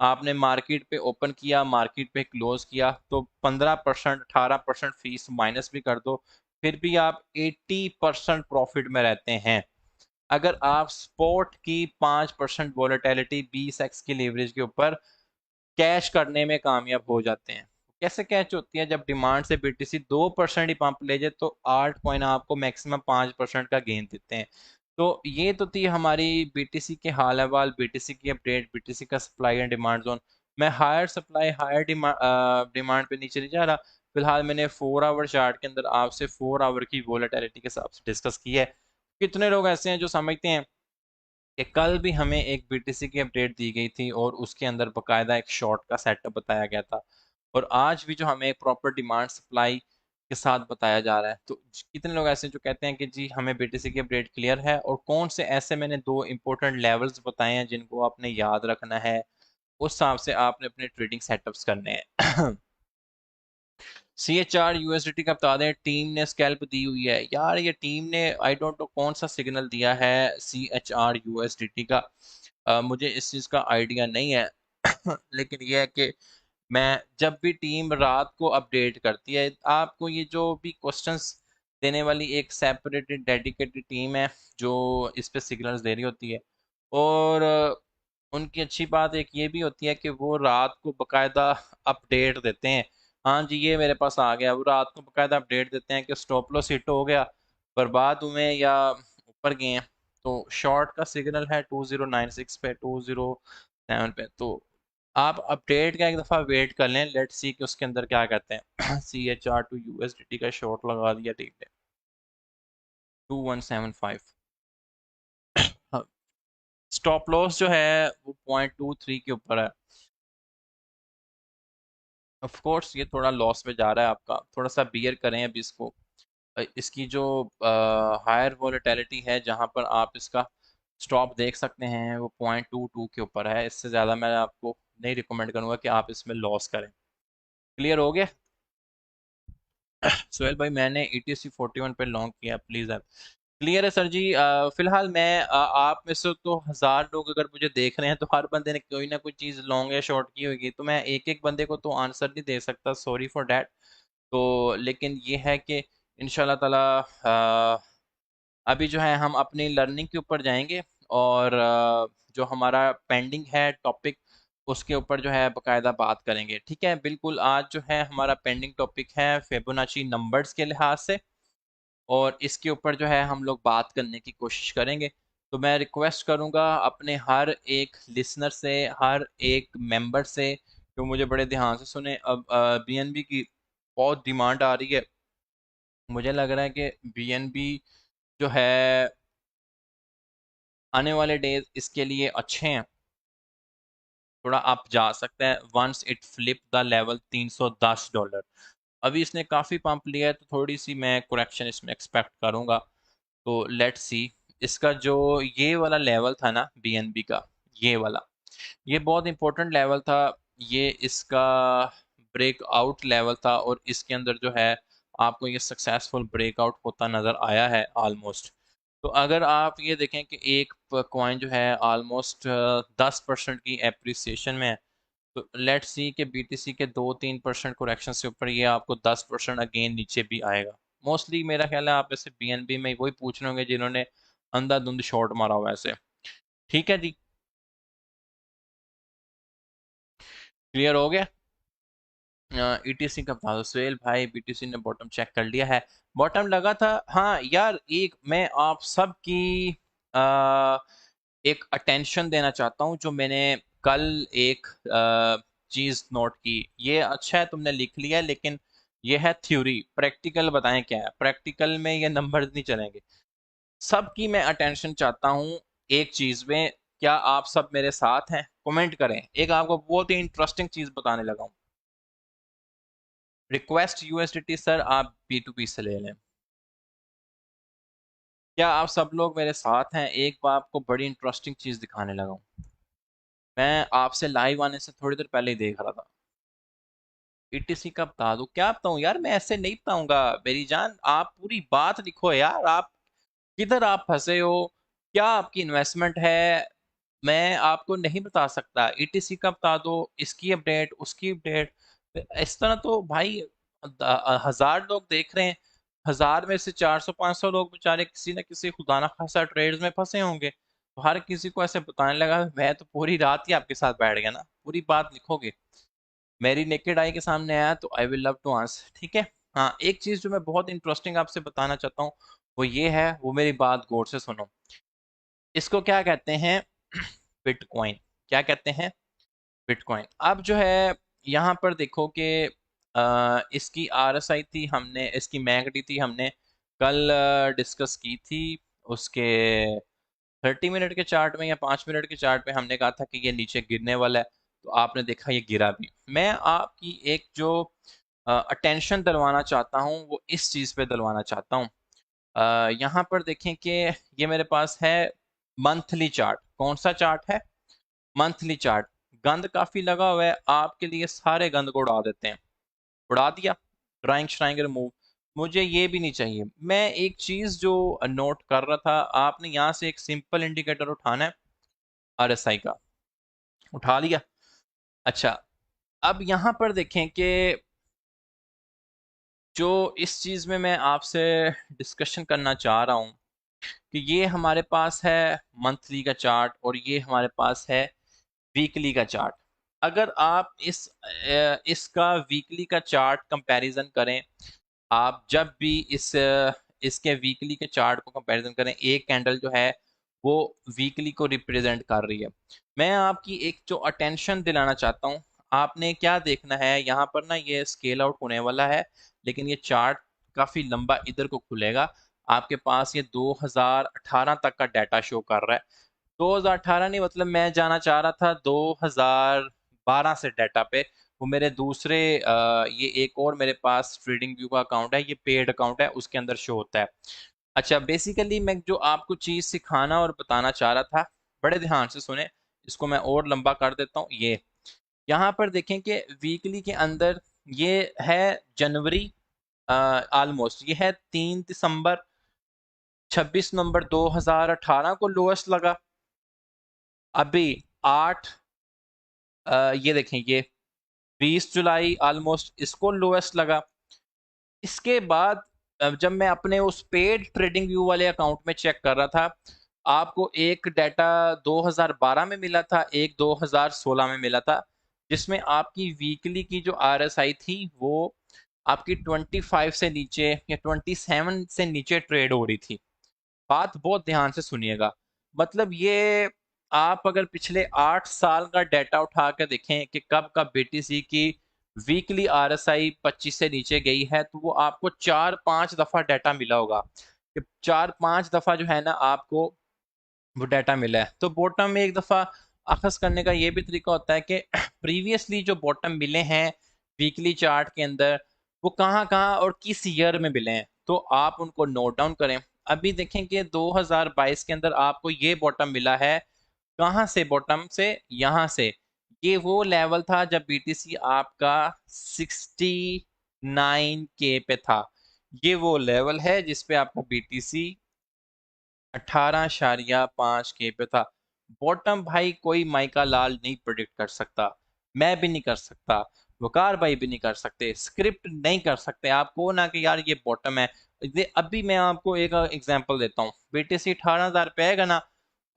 आपने मार्केट पे ओपन किया, मार्केट पे क्लोज किया, तो 15%, 18% फीस माइनस भी कर दो, फिर भी आप 80% प्रॉफिट में रहते हैं। अगर आप स्पोर्ट की 5% वोलेटिलिटी 20x की लीवरेज के ऊपर कैश करने में कामयाब हो जाते हैं। कैसे कैच होती है? जब डिमांड से बीटीसी 2% ही पंप ले जाए तो 8 कॉइन आपको मैक्सिमम 5% का गेन देते हैं। तो ये तो थी हमारी बीटीसी के हाल अहवाल, बीटीसी की अपडेट, बीटीसी का सप्लाई एंड डिमांड जोन। मैं हायर सप्लाई हायर डिमांड पे नीचे नहीं जा रहा। फिलहाल मैंने 4 आवर चार्ट के अंदर आपसे 4 आवर की वोलेटिलिटी के हिसाब से डिस्कस की है। कितने लोग ऐसे हैं जो समझते हैं कि कल भी हमें एक बीटीसी की अपडेट दी गई थी और उसके अंदर बकायदा एक शॉर्ट का सेटअप बताया गया था, और आज भी जो हमें प्रॉपर डिमांड सप्लाई के साथ बताया जा रहा है। तो कितने लोग ऐसे हैं जो कहते हैं कि जी हमें बीटीसी की अपडेट क्लियर है, और कौन से ऐसे मैंने 2 इंपॉर्टेंट लेवल्स बताए हैं जिनको आपने याद रखना है, उस हिसाब से आपने अपने ट्रेडिंग सेटअप्स करने हैं। CHR USDT का बता दें, टीम ने स्कैल्प दी हुई है यार। ये टीम ने आई डोंट नो कौन सा सिग्नल दिया है CHR USDT का, मुझे इस चीज़ का आइडिया नहीं है। लेकिन यह है कि मैं जब भी टीम रात को अपडेट करती है, आपको ये जो भी क्वेश्चंस देने वाली एक सेपरेटेड डेडिकेटेड टीम है जो इस पे सिग्नल्स दे रही होती है। और उनकी अच्छी बात एक ये भी होती है कि वो रात को बकायदा अपडेट देते हैं। हाँ जी, ये मेरे पास आ गया, वो रात को बकायदा अपडेट देते हैं कि स्टॉप लॉस हिट हो गया, बर्बाद हुए या ऊपर गए हैं। तो शॉर्ट का सिग्नल है 2096 पे, 207 पे। तो आप अपडेट का एक दफ़ा वेट कर लें, लेट्स सी कि उसके अंदर क्या कहते हैं। CHR to USDT का शॉर्ट लगा दिया टीम ने। 2175। स्टॉप लॉस जो है वो 0.23 के ऊपर है। ऑफ कोर्स ये थोड़ा लॉस में जा रहा है आपका, थोड़ा सा बियर करें अभी इसको। इसकी जो हायर वोलेटिलिटी है जहां पर आप इसका स्टॉप देख सकते हैं वो 0.22 के ऊपर है। इससे ज़्यादा मैं आपको नहीं रिकमेंड करूंगा कि आप इसमें लॉस करें। क्लियर हो गया? सुहेल भाई मैंने ETC 41 पे लॉन्ग किया, प्लीज़ आप। क्लियर है सर जी। फिलहाल मैं आप में से तो 1000 लोग अगर मुझे देख रहे हैं तो हर बंदे ने कोई ना कोई चीज़ लॉन्ग या शॉर्ट की होगी, तो मैं एक एक बंदे को तो आंसर नहीं दे सकता, सॉरी फॉर डैट। तो लेकिन ये है कि इंशाल्लाह ताला अभी जो है हम अपनी लर्निंग के ऊपर जाएंगे, और जो हमारा पेंडिंग है टॉपिक उसके ऊपर जो है बकायदा बात करेंगे। ठीक है, बिल्कुल। आज जो है हमारा पेंडिंग टॉपिक है फिबोनाची नंबर्स के लिहाज से, और इसके ऊपर जो है हम लोग बात करने की कोशिश करेंगे। तो मैं रिक्वेस्ट करूंगा अपने हर एक लिसनर से, हर एक मेंबर से, जो मुझे बड़े ध्यान से सुने। अब BNB की बहुत डिमांड आ रही है। मुझे लग रहा है कि BNB जो है आने वाले डेज इसके लिए अच्छे हैं। थोड़ा आप जा सकते हैं once it flip the level $310। अभी इसने काफ़ी पंप लिया है तो थोड़ी सी मैं करेक्शन इसमें एक्सपेक्ट करूंगा। तो लेट्स सी। इसका जो ये वाला लेवल था ना BNB का, ये वाला, ये बहुत इंपॉर्टेंट लेवल था। ये इसका ब्रेकआउट लेवल था, और इसके अंदर जो है आपको ये सक्सेसफुल ब्रेकआउट होता नज़र आया है ऑलमोस्ट। तो अगर आप ये देखें कि एक कॉइन जो है ऑलमोस्ट 10% की एप्रिसिएशन में है, तो लेट्स सी कि BTC के 2-3% करेक्शन से ऊपर ये आपको 10% अगेन नीचे भी आएगा। मोस्टली मेरा ख्याल है आप ऐसे BNB में वही पूछ रहे होंगे जिन्होंने अंधाधुंध शॉर्ट मारा हुआ है ऐसे। ठीक है जी, क्लियर हो गया? ETC का बता दो सुहेल भाई, BTC ने बॉटम चेक कर लिया है। बॉटम लगा था, हाँ यार। एक मैं आप सब की आ, एक अटेंशन देना चाहता हूँ। जो मैंने कल एक चीज़ नोट की, ये अच्छा है तुमने लिख लिया है, लेकिन ये है थ्योरी। प्रैक्टिकल बताएं क्या है, प्रैक्टिकल में ये नंबर नहीं चलेंगे। सबकी मैं अटेंशन चाहता हूँ एक चीज़ में। क्या आप सब मेरे साथ हैं? कमेंट करें। एक आपको बहुत ही इंटरेस्टिंग चीज़ बताने लगा हूँ। रिक्वेस्ट USDT सर आप P2P से ले लें। क्या आप सब लोग मेरे साथ हैं? एक बार आपको बड़ी इंटरेस्टिंग चीज़ दिखाने लगा हूँ। मैं आपसे लाइव आने से थोड़ी देर पहले ही देख रहा था। ETC का बता दूं? क्या बताऊं यार, मैं ऐसे नहीं बताऊंगा मेरी जान। आप पूरी बात लिखो यार। आप किधर आप फंसे हो? क्या आपकी इन्वेस्टमेंट है? मैं आपको नहीं बता सकता। ETC का बता दो, इसकी अपडेट, उसकी अपडेट। इस तरह तो भाई 1000 लोग देख रहे हैं। 1000 में से 400-500 लोग बेचारे किसी न किसी खुदा ना खासा ट्रेड्स में फंसे होंगे। तो हर किसी को ऐसे बताने लगा, मैं तो पूरी रात ही आपके साथ बैठ गया ना। पूरी बात लिखोगे, मेरी नेकेड आई के सामने आया तो I will love to answer. ठीक है। हाँ, एक चीज जो मैं बहुत इंटरेस्टिंग आपसे बताना चाहता हूँ वो ये है, वो मेरी बात गौर से सुनो। इसको क्या कहते हैं? बिटकॉइन। क्या कहते हैं? बिटकॉइन। अब जो है यहाँ पर देखो कि इसकी RSI थी, हमने इसकी मैकडी थी, हमने कल डिस्कस की थी। उसके 30 मिनट के चार्ट में या 5 मिनट के चार्ट में हमने कहा था कि ये नीचे गिरने वाला है। तो आपने देखा ये गिरा भी। मैं आपकी एक जो अटेंशन दिलवाना चाहता हूँ वो इस चीज़ पे दिलवाना चाहता हूँ। यहाँ पर देखें कि ये मेरे पास है मंथली चार्ट। कौन सा चार्ट है? Monthly chart. गंद काफी लगा हुआ है, आपके लिए सारे गंद को उड़ा देते हैं। उड़ा दिया, ड्राइंग श्राइंग रिमूव। मुझे ये भी नहीं चाहिए। मैं एक चीज जो नोट कर रहा था, आपने यहाँ से एक सिंपल इंडिकेटर उठाना है RSI का। उठा लिया? अच्छा, अब यहाँ पर देखें कि जो इस चीज में मैं आपसे डिस्कशन करना चाह रहा हूँ कि ये हमारे पास है मंथली का चार्ट, और ये हमारे पास है वीकली का चार्ट। अगर आप इसका वीकली का चार्ट कंपैरिजन करें, आप जब भी इसके वीकली के चार्ट को कंपैरिजन करें, एक कैंडल जो है वो वीकली को रिप्रेजेंट कर रही है। मैं आपकी एक जो अटेंशन दिलाना चाहता हूँ, आपने क्या देखना है यहाँ पर ना, ये स्केल आउट होने वाला है लेकिन ये चार्ट काफी लंबा इधर को खुलेगा। आपके पास ये 2018 तक का डाटा शो कर रहा है। 2018 नहीं, मतलब मैं जाना चाह रहा था 2012 से डाटा पे। वो मेरे दूसरे ये एक और मेरे पास ट्रेडिंग व्यू का अकाउंट है, ये पेड अकाउंट है, उसके अंदर शो होता है। अच्छा, बेसिकली मैं जो आपको चीज़ सिखाना और बताना चाह रहा था, बड़े ध्यान से सुने, इसको मैं और लंबा कर देता हूँ। ये यहाँ पर देखें कि वीकली के अंदर ये है जनवरी, ऑलमोस्ट ये है 3 दिसंबर, 26 नवंबर 2018 को लोएस्ट लगा। अभी 8 ये देखें, ये 20 जुलाई ऑलमोस्ट इसको लोएस्ट लगा। इसके बाद जब मैं अपने उस पेड ट्रेडिंग व्यू वाले अकाउंट में चेक कर रहा था, आपको एक डाटा 2012 में मिला था, एक 2016 में मिला था, जिसमें आपकी वीकली की जो आरएसआई थी वो आपकी 25 से नीचे या 27 से नीचे ट्रेड हो रही थी। बात बहुत ध्यान से सुनिएगा, मतलब ये आप अगर पिछले 8 साल का डाटा उठा के देखें कि कब कब बीटीसी की वीकली आरएसआई 25 से नीचे गई है, तो वो आपको 4-5 दफा डाटा मिला होगा कि 4-5 दफा जो है ना आपको वो डाटा मिला है। तो बॉटम में एक दफा अखज करने का ये भी तरीका होता है कि प्रीवियसली जो बॉटम मिले हैं वीकली चार्ट के अंदर, वो कहाँ कहाँ और किस ईयर में मिले हैं, तो आप उनको नोट डाउन करें। अभी देखें कि 2022 के अंदर आपको ये बॉटम मिला है, कहाँ से बॉटम से, यहाँ से। ये वो लेवल था जब बीटीसी आपका 69K पे था। ये वो लेवल है जिसपे आपका बीटीसी 18.5 के पे था। बॉटम भाई कोई माइका लाल नहीं प्रिडिक्ट कर सकता, मैं भी नहीं कर सकता, वकार भाई भी नहीं कर सकते, स्क्रिप्ट नहीं कर सकते। आपको ना कि यार ये बॉटम है। अभी मैं आपको एक एग्जांपल देता हूँ, बीटीसी 18,000 पे आएगा ना,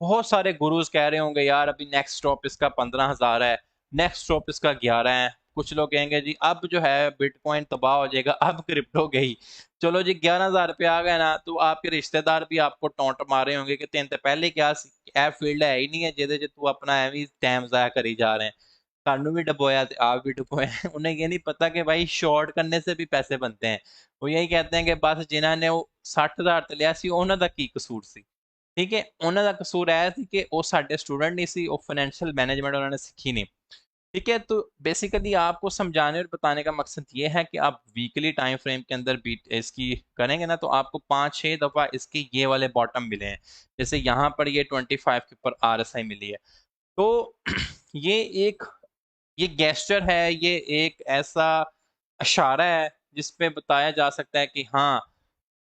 बहुत सारे गुरुज कह रहे होंगे यार अभी नेक्स्ट स्टॉप इसका 15,000 है, नेक्स्ट स्टॉप इसका 11 है। कुछ लोग कहेंगे जी अब जो है बिटकॉइन तबाह हो जाएगा, अब क्रिप्टो गई। चलो जी 11,000 पे आ गए ना, तो आपके रिश्तेदार भी आपको टोंट मारे होंगे कि तेन ते पहले क्या ए फील्ड है ही नहीं है ਜਿਹਦੇ ਚ ਤੂੰ अपना ਐਵੇਂ टाइम ਜ਼ਾਇਆ करी जा रहे हैं, सानू भी डबोया ते आप भी डबोए। उन्हें ये नहीं पता कि भाई शॉर्ट करने से भी पैसे बनते हैं। वो यही कहते हैं कि बस जिन्होंने वो 60,000 ਤੇ ਲਿਆ ਸੀ ਉਹਨਾਂ ਦਾ ਕੀ ਕਸੂਰ ਸੀ। ਠੀਕ ਹੈ, ਉਹਨਾਂ ਦਾ ਕਸੂਰ ਇਹ ਸੀ ਕਿ ਉਹ ਸਾਡੇ ਸਟੂਡੈਂਟ ਨਹੀਂ ਸੀ, ਉਹ ਫਾइनेंशियल मैनेजमेंट ਉਹਨਾਂ ने सीखी नहीं। ठीक है, तो बेसिकली आपको समझाने और बताने का मकसद ये है कि आप वीकली टाइम फ्रेम के अंदर बीट इसकी करेंगे ना, तो आपको 5-6 दफा इसके ये वाले बॉटम मिले हैं। जैसे यहाँ पर ये 25 के ऊपर आरएसआई मिली है। तो ये एक, ये गेस्चर है, ये एक ऐसा इशारा है जिसपे बताया जा सकता है कि हाँ,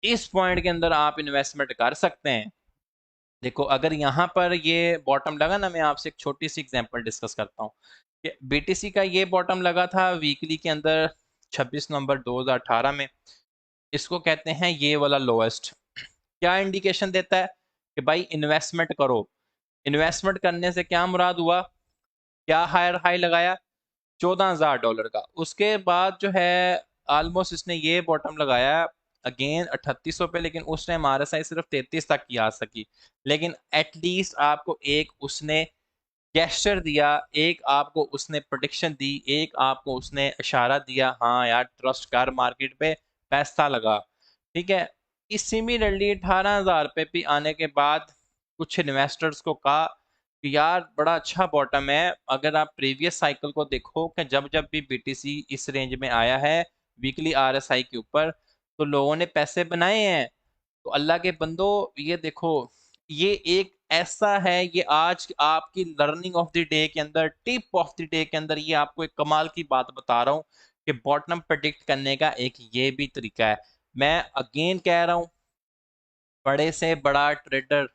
इस पॉइंट के अंदर आप इन्वेस्टमेंट कर सकते हैं। देखो अगर यहाँ पर ये बॉटम लगा ना, मैं आपसे एक छोटी सी एग्जांपल डिस्कस करता हूँ कि बीटीसी का ये बॉटम लगा था वीकली के अंदर 26 नवंबर 2018 में। इसको कहते हैं ये वाला लोएस्ट। क्या इंडिकेशन देता है कि भाई इन्वेस्टमेंट करो। इन्वेस्टमेंट करने से क्या मुराद हुआ, क्या हायर हाई लगाया, $14,000 का। उसके बाद जो है ऑलमोस्ट इसने ये बॉटम लगाया अगेन 3800 पे, लेकिन उस टाइम आरएसआई सिर्फ 33 तक की आ सकी। लेकिन एटलीस्ट आपको एक उसने गेस्चर दिया, एक आपको उसने प्रोडिक्शन दी, एक आपको उसने इशारा दिया, हाँ यार ट्रस्ट कर मार्केट पे, पैसा लगा। ठीक है, इस सिमिलरली 18,000 पे भी आने के बाद कुछ इन्वेस्टर्स को कहा कि यार बड़ा अच्छा बॉटम है। अगर आप प्रीवियस साइकिल को देखो कि जब जब भी बीटीसी इस रेंज में आया है वीकली आरएसआई के ऊपर, तो लोगों ने पैसे बनाए हैं। तो अल्लाह के बंदो ये देखो, ये एक ऐसा है, ये आज आपकी लर्निंग ऑफ द डे के अंदर, टिप ऑफ द डे के अंदर, ये आपको एक कमाल की बात बता रहा हूँ कि बॉटम प्रेडिक्ट करने का एक ये भी तरीका है। मैं अगेन कह रहा हूँ, बड़े से बड़ा ट्रेडर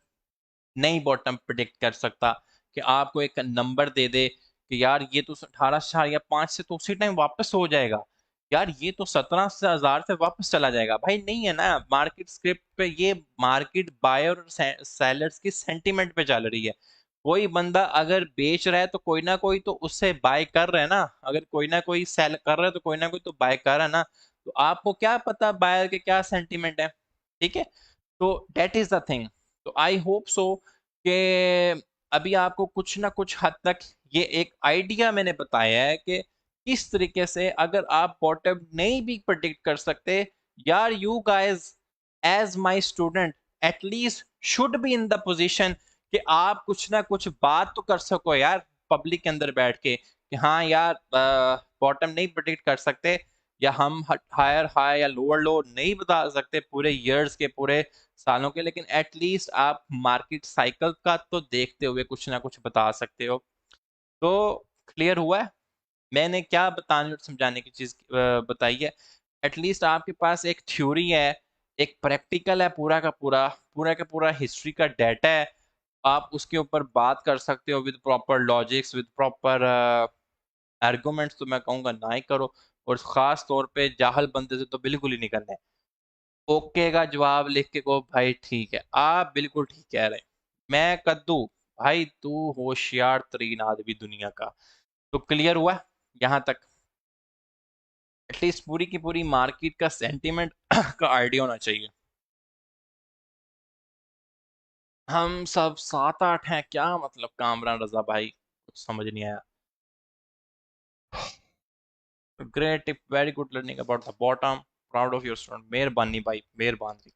नहीं बॉटम प्रिडिक्ट कर सकता कि आपको एक नंबर दे दे कि यार ये तो 18,500 से तो उसी टाइम वापस हो जाएगा, यार ये तो 17,000 से वापस चला जाएगा। भाई नहीं है ना, मार्केट स्क्रिप्ट पे ये मार्केट बायर और सेलर्स की सेंटीमेंट पे चल रही है। कोई बंदा अगर बेच रहा है तो कोई ना कोई तो उससे बाय कर रहा है ना, अगर कोई ना कोई सेल कर रहा है तो कोई ना कोई तो बाय कर रहा है ना। तो आपको क्या पता बायर के क्या सेंटीमेंट है। ठीक है, तो डेट इज द थिंग। तो आई होप सो कि अभी आपको कुछ ना कुछ हद तक ये एक आइडिया मैंने बताया है कि किस तरीके से अगर आप बॉटम नहीं भी प्रिडिक्ट कर सकते, यार you guys as my student at least should be in the position कि आप कुछ ना कुछ बात तो कर सको यार पब्लिक के अंदर बैठ के कि हाँ यार बॉटम नहीं प्रिडिक्ट कर सकते, या हम हायर हाई या लोअर लो नहीं बता सकते पूरे ईयर्स के, पूरे सालों के, लेकिन एटलीस्ट आप मार्केट साइकिल का तो देखते हुए कुछ ना कुछ बता सकते हो। तो क्लियर हुआ है मैंने क्या बताने और समझाने की चीज बताई है। एटलीस्ट आपके पास एक थ्योरी है, एक प्रैक्टिकल है, पूरा का पूरा हिस्ट्री का डाटा है, आप उसके ऊपर बात कर सकते हो with proper logics, with proper arguments. तो मैं कहूँगा ना ही करो, और खास तौर पे जाहल बंदे से तो बिल्कुल ही नहीं करना है। ओके का जवाब लिख के को भाई ठीक है, आप बिल्कुल ठीक कह रहे हैं। मैं कद्दू, भाई तू होशियार तरीन आदमी दुनिया का। तो क्लियर हुआ यहाँ तक, एटलीस्ट पूरी की पूरी मार्केट का सेंटीमेंट का आइडिया होना चाहिए। हम सब 7-8 हैं क्या मतलब, कामरान रजा भाई कुछ समझ नहीं आया। Great, very good learning about the bottom, proud of your student, मेहरबानी भाई मेहरबानी।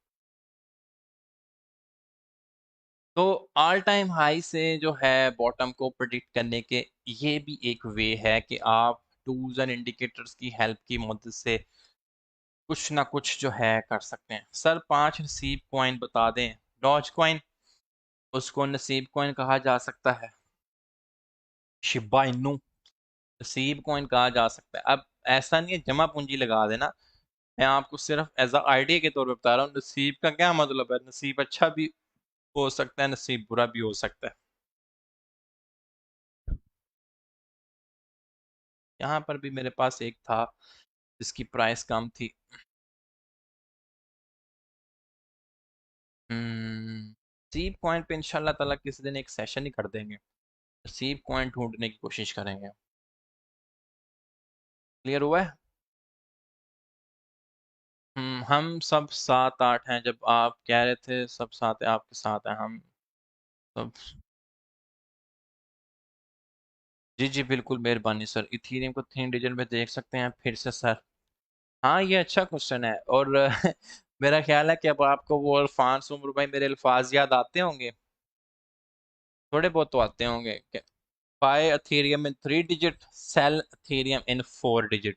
तो ऑल टाइम हाई से जो है बॉटम को प्रिडिक्ट करने के ये भी एक वे है कि आप टूल्स एंड इंडिकेटर्स की हेल्प की मदद से कुछ ना कुछ जो है कर सकते हैं। सर 5 नसीब कॉइन बता दें। डॉज कॉइन, उसको नसीब कॉइन कहा जा सकता है। शिबा इनू नसीब कॉइन कहा जा सकता है। अब ऐसा नहीं है जमा पूंजी लगा देना, मैं आपको सिर्फ एज अ आइडिया के तौर पे बता रहा हूँ। नसीब का क्या मतलब है, नसीब अच्छा भी हो सकता है, नसीब बुरा भी हो सकता है। यहाँ पर भी मेरे पास एक था जिसकी प्राइस कम थी। नसीब कॉइन पे इंशाल्लाह ताला किसी दिन एक सेशन ही कर देंगे, नसीब कॉइन ढूंढने की कोशिश करेंगे। क्लियर हुआ है। हम सब 7-8 हैं, जब आप कह रहे थे सब साथ है आपके साथ हैं हम सब। जी जी बिल्कुल मेहरबानी सर। इथीरियम को 3 डिजिट में देख सकते हैं फिर से सर। हाँ ये अच्छा क्वेश्चन है, और मेरा ख्याल है कि अब आपको वो अल्फांस उमर भाई मेरे अल्फाज याद आते होंगे, थोड़े बहुत तो आते होंगे। बाय अथेरियम इन 3 डिजिट, सेल अथेरियम इन 4 डिजिट।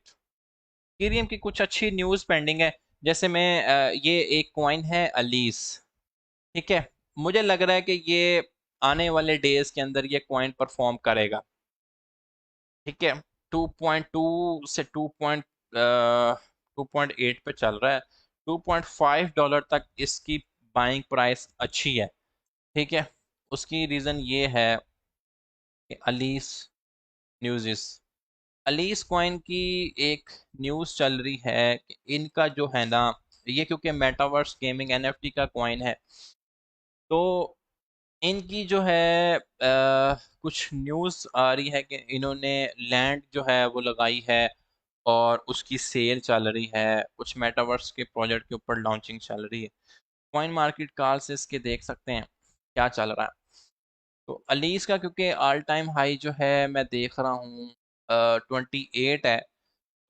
इथेरियम की कुछ अच्छी न्यूज़ पेंडिंग है, जैसे मैं ये एक कॉइन है अलीस, ठीक है, मुझे लग रहा है कि ये आने वाले डेज के अंदर ये कॉइन परफॉर्म करेगा, ठीक है। 2.2 से 2.8 पे चल रहा है, $2.5 तक इसकी बाइंग प्राइस अच्छी है, ठीक है। उसकी रीज़न ये है कि अलीस न्यूज़, अलीस कॉइन की एक न्यूज़ चल रही है कि इनका जो है ना, ये क्योंकि मेटावर्स गेमिंग एनएफटी का कॉइन है, तो इनकी जो है कुछ न्यूज़ आ रही है कि इन्होंने लैंड जो है वो लगाई है और उसकी सेल चल रही है, कुछ मेटावर्स के प्रोजेक्ट के ऊपर लॉन्चिंग चल रही है। कॉइन मार्केट काल से इसके देख सकते हैं क्या चल रहा है। तो अलीस का क्योंकि ऑल टाइम हाई जो है मैं देख रहा हूँ 28 है,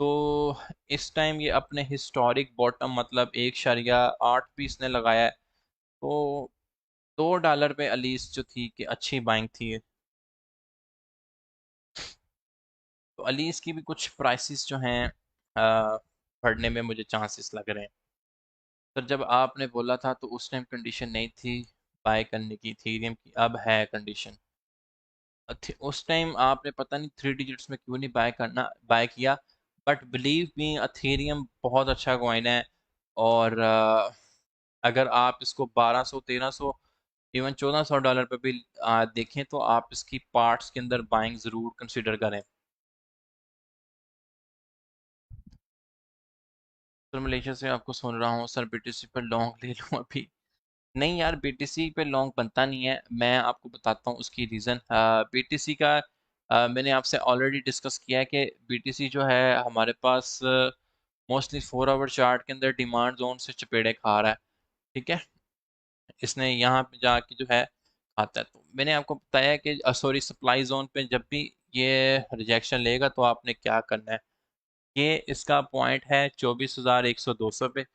तो इस टाइम ये अपने हिस्टोरिक बॉटम मतलब 1.8 पीस ने लगाया है, तो $2 पे अलीस जो थी कि अच्छी बाइंग थी। तो अलीस की भी कुछ प्राइसेस जो हैं बढ़ने में मुझे चांसेस लग रहे हैं। तो जब आपने बोला था तो उस टाइम कंडीशन नहीं थी बाय करने की इथेरियम की, अब है कंडीशन। उस टाइम आपने पता नहीं 3 डिजिट्स में क्यों नहीं बाय किया, बट बिलीव मी अथेरियम बहुत अच्छा कॉइन है, और अगर आप इसको 1200 1300 इवन $1400 पे भी देखें तो आप इसकी पार्ट्स के अंदर बाइंग ज़रूर कंसिडर करें। सर मलेशिया से आपको सुन रहा हूँ सर, बीटीसी पे लॉन्ग ले लूँ अभी। नहीं यार बीटीसी पे लॉन्ग बनता नहीं है, मैं आपको बताता हूँ उसकी रीज़न। बीटीसी का मैंने आपसे ऑलरेडी डिस्कस किया है कि बीटीसी जो है हमारे पास मोस्टली 4 आवर चार्ट के अंदर डिमांड जोन से चपेड़े खा रहा है, ठीक है। इसने यहाँ पे जाके जो है आता है, तो मैंने आपको बताया कि सॉरी सप्लाई जोन पे जब भी ये रिजेक्शन लेगा तो आपने क्या करना है। ये इसका पॉइंट है 24,100 200 पे,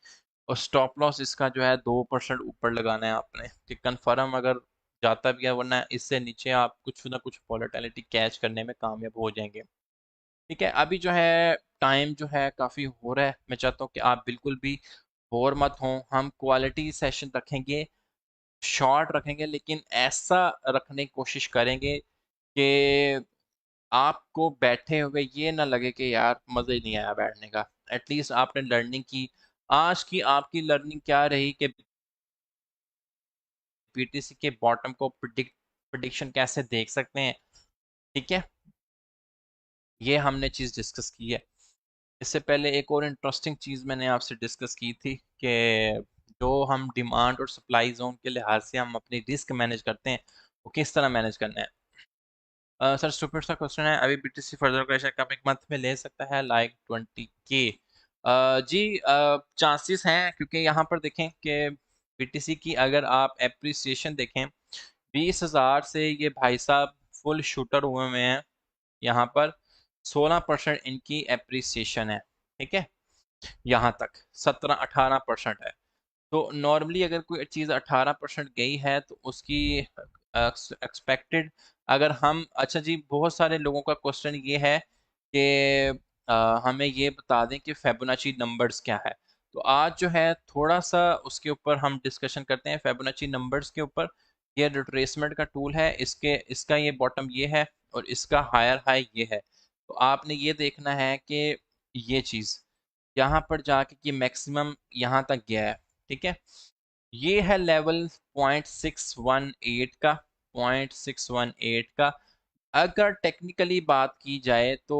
और स्टॉप लॉस इसका जो है 2% ऊपर लगाना है आपने कि कन्फर्म अगर जाता भी है, वरना इससे नीचे आप कुछ ना कुछ वॉलेटिलिटी कैच करने में कामयाब हो जाएंगे। ठीक है, अभी जो है टाइम जो है काफ़ी हो रहा है, मैं चाहता हूँ कि आप बिल्कुल भी बोर मत हों। हम क्वालिटी सेशन रखेंगे, शॉर्ट रखेंगे, लेकिन ऐसा रखने की कोशिश करेंगे कि आपको बैठे हुए ये ना लगे कि यार मज़ा ही नहीं आया बैठने का। एटलीस्ट आपने लर्निंग की। आज की आपकी लर्निंग क्या रही कि बीटीसी के बॉटम को प्रिडिक्शन कैसे देख सकते हैं। ठीक है, ये हमने चीज़ डिस्कस की है। इससे पहले एक और इंटरेस्टिंग चीज़ मैंने आपसे डिस्कस की थी कि जो हम डिमांड और सप्लाई जोन के लिहाज से हम अपनी रिस्क मैनेज करते हैं, वो किस तरह मैनेज करना है। सर स्टूपिड सा क्वेश्चन है, अभी बीटीसी फर्दर क्रेशन कम एक मंथ में ले सकता है लाइक 20K? जी, चांसेस हैं, क्योंकि यहाँ पर देखें कि बीटीसी की अगर आप एप्रिसिएशन देखें, 20,000 से ये भाई साहब फुल शूटर हुए हुए हैं। यहाँ पर 16% इनकी एप्रिसिएशन है। ठीक है, यहाँ तक 17-18% है। तो नॉर्मली अगर कोई चीज़ 18% गई है तो उसकी एक्सपेक्टेड, अगर हम, अच्छा जी, बहुत सारे लोगों का क्वेश्चन ये है कि हमें ये बता दें कि फेबोनाची नंबर्स क्या है। तो आज जो है थोड़ा सा उसके ऊपर हम डिस्कशन करते हैं, फेबोनाची नंबर्स के ऊपर। ये रिट्रेसमेंट का टूल है, इसके इसका ये बॉटम ये है और इसका हायर हाई ये है। तो आपने ये देखना है कि ये चीज़ यहाँ पर जाके कि मैक्सिमम यहाँ तक गया है। ठीक है, ये है लेवल 0.618 का, 0.618 का। अगर टेक्निकली बात की जाए तो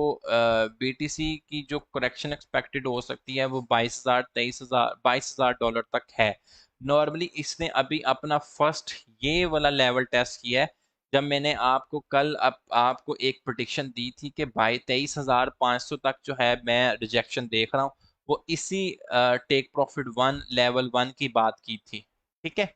बीटीसी की जो करेक्शन एक्सपेक्टेड हो सकती है वो 22,000 23,000 $22,000 तक है। नॉर्मली इसने अभी अपना फर्स्ट ये वाला लेवल टेस्ट किया है। जब मैंने आपको कल आपको एक प्रोडिक्शन दी थी कि भाई 23,500 तक जो है मैं रिजेक्शन देख रहा हूँ, वो इसी take profit one level one की बात की थी। ठीक है,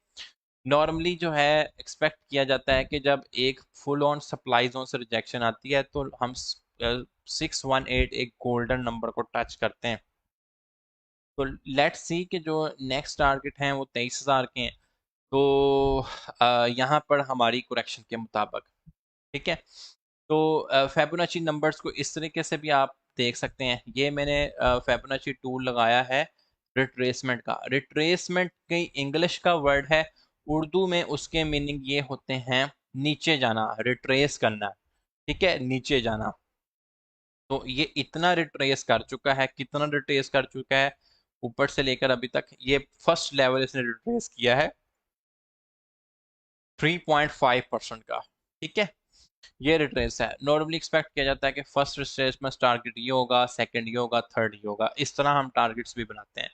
नॉर्मली जो है एक्सपेक्ट किया जाता है कि जब एक फुल ऑन सप्लाई जोन से रिजेक्शन आती है तो हम 618 एक गोल्डन नंबर को टच करते हैं। तो लेट्स सी कि जो नेक्स्ट टारगेट हैं वो 23,000 के हैं। तो यहाँ पर हमारी करेक्शन के मुताबिक, ठीक है, तो फेबोनाची नंबर्स को इस तरीके से भी आप देख सकते हैं। ये मैंने फेबोनाची टूल लगाया है रिट्रेसमेंट का। रिट्रेसमेंट की इंग्लिश का वर्ड है, उर्दू में उसके मीनिंग ये होते हैं नीचे जाना, रिट्रेस करना। ठीक है, नीचे जाना। तो ये इतना रिट्रेस कर चुका है, कितना रिट्रेस कर चुका है, ऊपर से लेकर अभी तक ये फर्स्ट लेवल इसने रिट्रेस किया है 3.5% का। ठीक है, ये रिट्रेस है। नॉर्मली एक्सपेक्ट किया जाता है कि फर्स्ट रिट्रेसमेंट टारगेट ये होगा, सेकंड ये होगा, थर्ड ये होगा। इस तरह हम टारगेट्स भी बनाते हैं।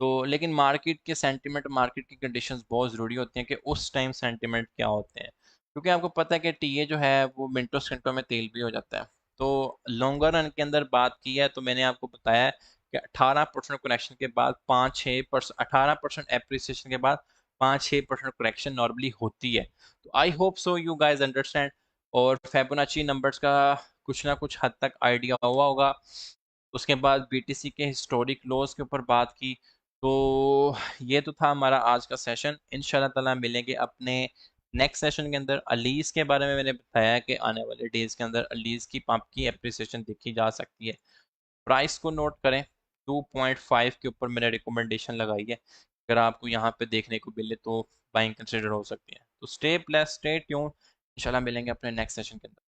तो लेकिन मार्केट के सेंटिमेंट, मार्केट की कंडीशंस बहुत ज़रूरी होती हैं कि उस टाइम सेंटिमेंट क्या होते हैं, क्योंकि आपको पता है कि टीए जो है वो मिनटों सेकंडों में तेल भी हो जाता है। तो लॉन्गर रन के अंदर बात की है तो मैंने आपको बताया है कि 18% करेक्शन के बाद 5-6%, 18% एप्रिसिएशन के बाद 5-6% करेक्शन नॉर्मली होती है। तो I hope so you guys understand. और फेबोनाची नंबर्स का कुछ ना कुछ हद तक आइडिया हुआ होगा। उसके बाद बीटीसी के हिस्टोरिक लॉस के ऊपर बात की। तो ये तो था हमारा आज का सेशन। इंशाल्लाह ताला मिलेंगे अपने नेक्स्ट सेशन के अंदर। अलीज के बारे में मैंने बताया कि आने वाले डेज के अंदर अलीज की पंप की एप्रिसिएशन देखी जा सकती है। प्राइस को नोट करें, 2.5 के ऊपर मैंने रिकमेंडेशन लगाई है। अगर आपको यहाँ पे देखने को मिले तो बाइंग कंसिडर हो सकती है। तो स्टे प्लस, स्टे ट्यून। इंशाल्लाह मिलेंगे अपने नेक्स्ट सेशन के अंदर।